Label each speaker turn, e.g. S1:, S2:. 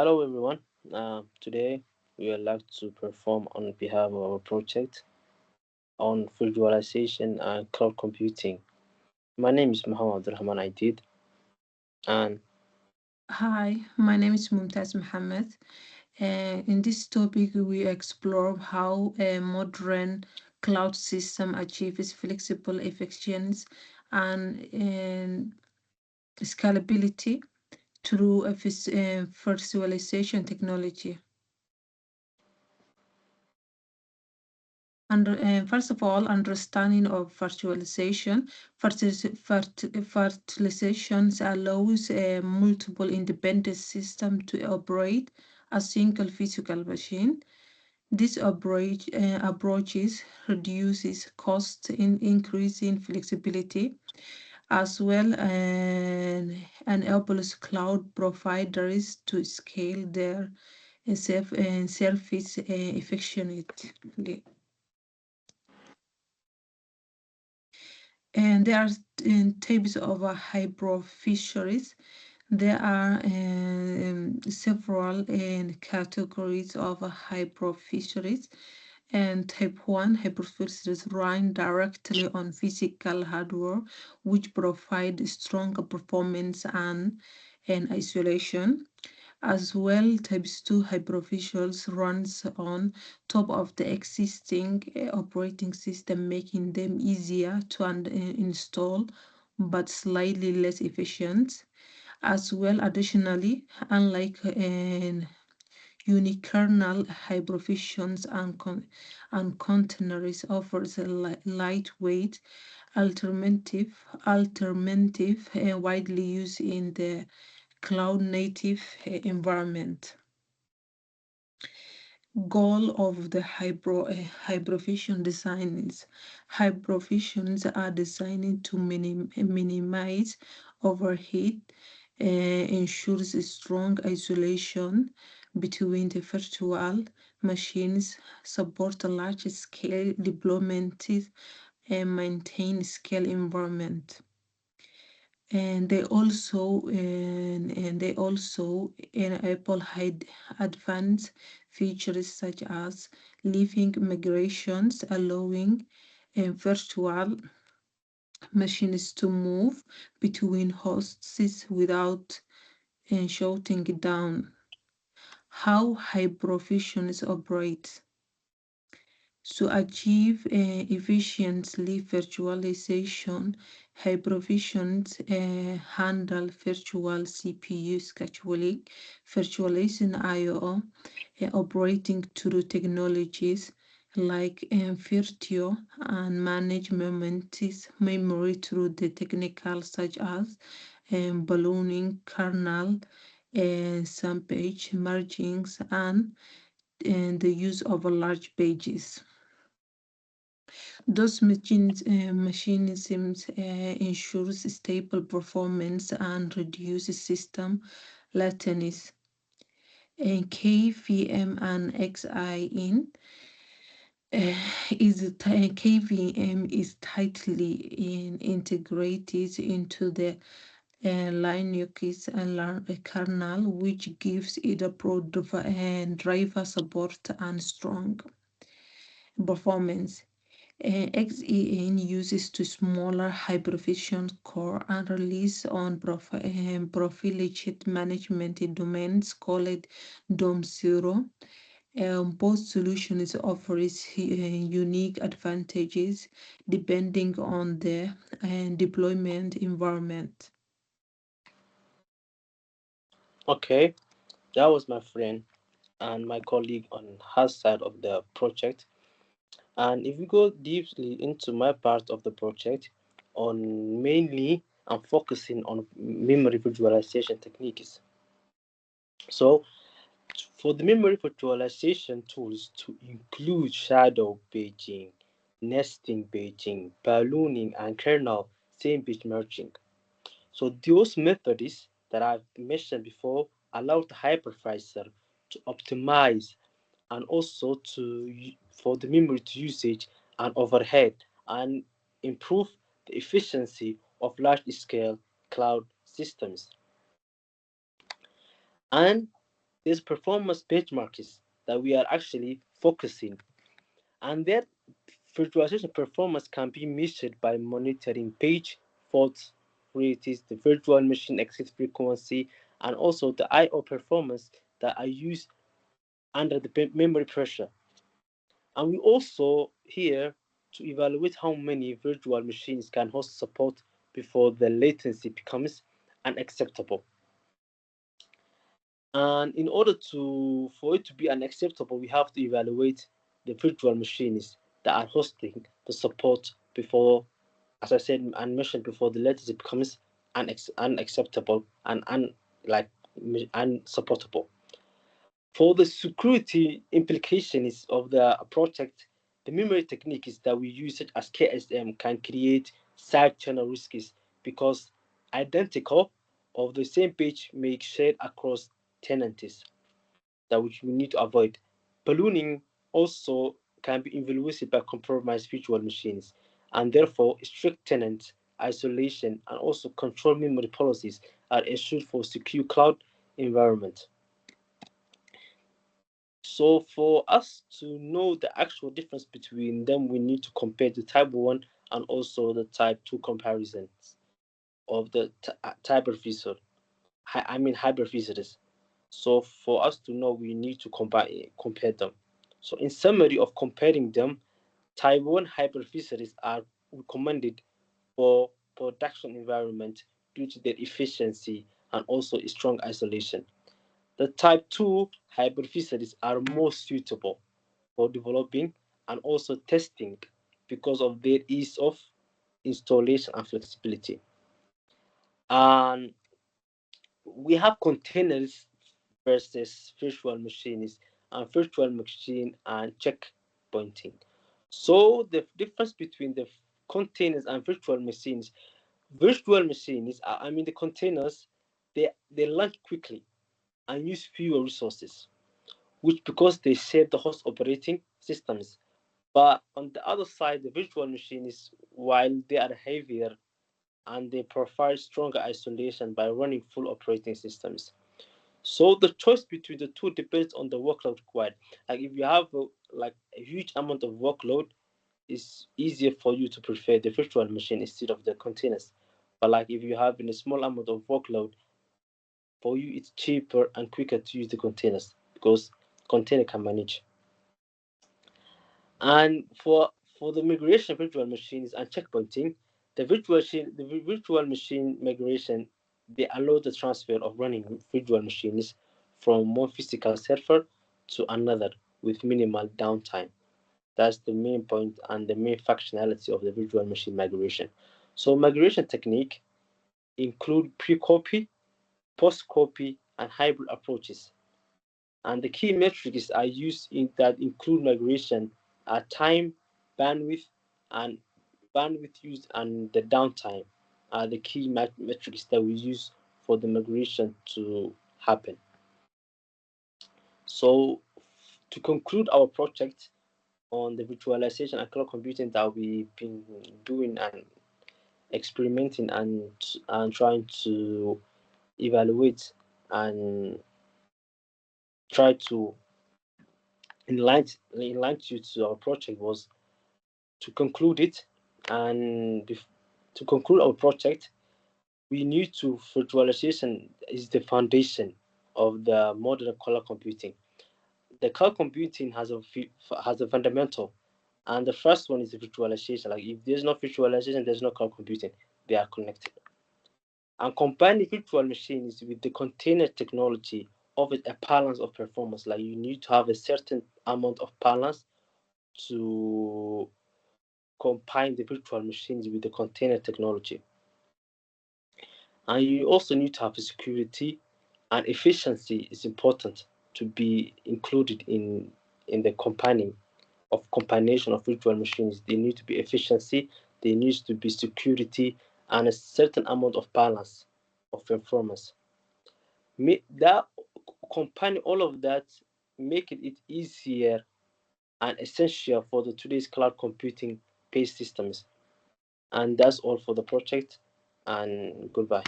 S1: Hello everyone. Today we would like to perform on behalf of our project on virtualization and cloud computing. My name is Muhamed Abdirrahman. I did, and
S2: Hi, my name is Mumtas Mohamed. In this topic, we explore how a modern cloud system achieves flexible efficiency and scalability through virtualization technology. First of all, understanding of virtualization. Virtualization allows multiple independent systems to operate a single physical machine. This approaches reduces costs in increasing flexibility as well and enables cloud providers to scale their service efficiently. And there are types of hyperfisheries. There are several categories of hyperfisheries. And type 1 hyperfisheries run directly on physical hardware, which provide stronger performance and isolation. As well, types 2 hypervisuals runs on top of the existing operating system, making them easier to install but slightly less efficient. As well, additionally, unlike unikernel hypervisions and containers offers a lightweight alternative widely used in the cloud native environment. Goal of the hypervision design is hypervisions are designed to minimize overheat, ensures a strong isolation between the virtual machines, support large scale deployments, and maintain scale environment. And they also enable advanced features such as living migrations, allowing virtual machines to move between hosts without shutting down. How hypervisions operate. To achieve efficiently virtualization, hypervisions handle virtual CPU scheduling, virtualizing I/O, operating through technologies like Virtio and manage memory through the technical such as ballooning, kernel, some page mergings, and the use of large pages. Those mechanisms ensures stable performance and reduces system latency. And KVM and XIN KVM is tightly integrated into the Linux kernel, which gives it a driver support and strong performance. XEN uses to smaller hypervision core and release on privileged management domains called DOM0. Both solutions offer unique advantages depending on the deployment environment.
S1: okay, that was my friend and my colleague on her side of the project. And if we go deeply into my part of the project, on mainly I'm focusing on memory visualization techniques. So for the memory virtualization tools to include shadow paging, nesting paging, ballooning, and kernel sandwich merging. So those methods that I've mentioned before allow the hypervisor to optimize and also for the memory to usage and overhead and improve the efficiency of large scale cloud systems. And There's performance benchmarks that we are actually focusing, and that virtualization performance can be measured by monitoring page fault rates, the virtual machine exit frequency, and also the I/O performance that are used under the memory pressure. And we also here to evaluate how many virtual machines can host support before the latency becomes unacceptable. And in order to for it to be unacceptable, we have to evaluate the virtual machines that are hosting the support before, as I said and mentioned before, the latency becomes unacceptable and unsupportable. For the security implications of the project, the memory techniques that we use as KSM can create side channel risks because identical of the same page may shared across tenants that which we need to avoid. Ballooning also can be influenced by compromised virtual machines, and therefore strict tenant isolation and also control memory policies are ensured for secure cloud environment. So for us to know the actual difference between them, we need to compare the type 1 and also the type 2 comparisons of the type of visa. I mean hybrid visitors. So for us to know, we need to compare them. So in summary of comparing them, type 1 hybrid visitors are recommended for production environment due to their efficiency and also a strong isolation. The type 2 hybrid visitors are more suitable for developing and also testing because of their ease of installation and flexibility. And we have containers versus virtual machines and virtual machine and checkpointing. So the difference between the containers and virtual machines, I mean the containers, they launch quickly and use fewer resources, which because they share the host operating systems. But on the other side, the virtual machines, while they are heavier and they provide stronger isolation by running full operating systems. So the choice between the two depends on the workload required. Like if you have a huge amount of workload, it's easier for you to prefer the virtual machine instead of the containers. But like if you have in a small amount of workload, for you it's cheaper and quicker to use the containers because container can manage. And for the migration virtual machines and checkpointing, the virtual machine migration, they allow the transfer of running virtual machines from one physical server to another with minimal downtime. That's the main point and the main functionality of the virtual machine migration. So migration technique include pre-copy, post-copy, and hybrid approaches. And the key metrics are used in that include migration are time, bandwidth, and bandwidth used and the downtime are the key metrics that we use for the migration to happen. So to conclude our project on the virtualization and cloud computing that we've been doing and experimenting and trying to evaluate and try to enlighten you to our project was to conclude it and to conclude our project, we need to virtualization is the foundation of the modern cloud computing. The cloud computing has a fundamental, and the first one is the virtualization. Like if there's no virtualization, there's no cloud computing. They are connected. And combining virtual machines with the container technology offers a balance of performance. Like you need to have a certain amount of balance to combine the virtual machines with the container technology. And you also need to have security and efficiency is important to be included in the combining of combination of virtual machines. They need to be efficiency, there needs to be security and a certain amount of balance of performance. That combining all of that make it easier and essential for the today's cloud computing based systems. And that's all for the project and goodbye.